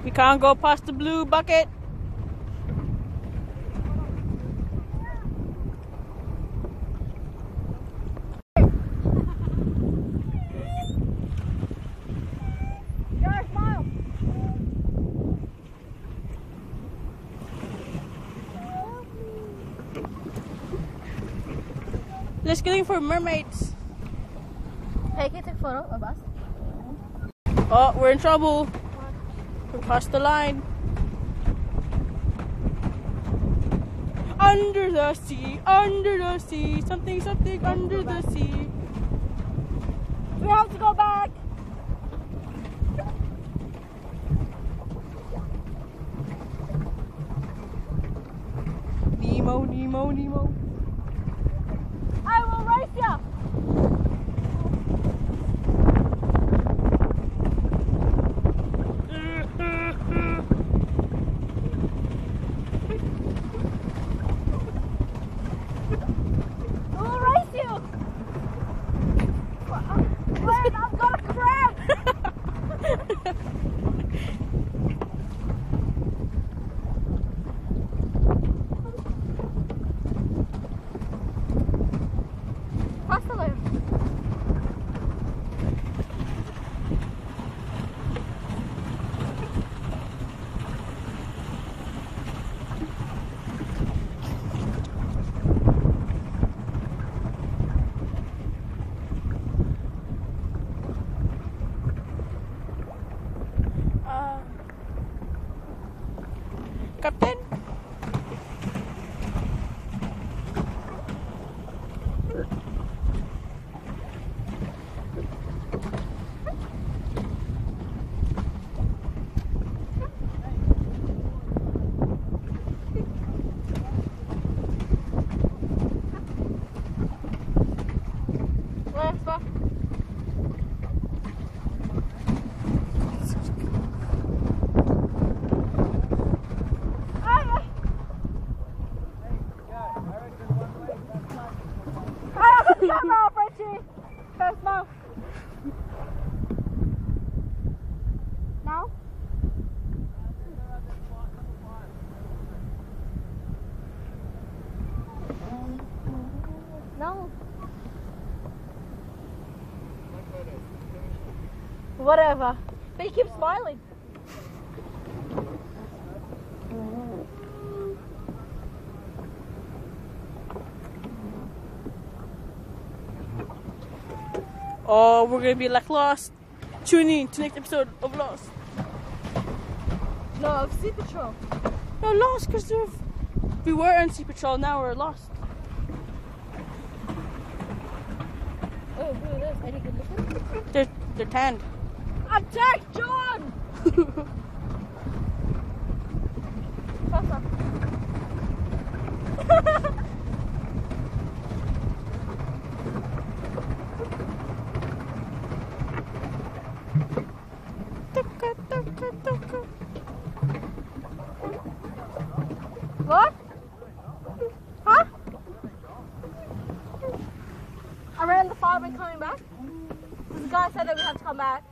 We can't go past the blue bucket. Let's go for mermaids. Hey, can you take a photo of us? Oh, we're in trouble. We crossed the line. Under the sea, something, something under the sea. We have to go back. Nemo, Nemo, Nemo. I will race you. I've got a crab! Cross the loop. Captain? Come on, Frenchie! First mouth. Now? No. Whatever. But you keep smiling. Oh, we're gonna be like Lost. Tune in to next episode of Lost. No, of Sea Patrol. No, Lost, because we were on Sea Patrol, now we're lost. Oh, who are those? Any good looking? They're tanned. Attack John! Faster. What? Huh? I ran the farm and coming back. The guy said that we had to come back.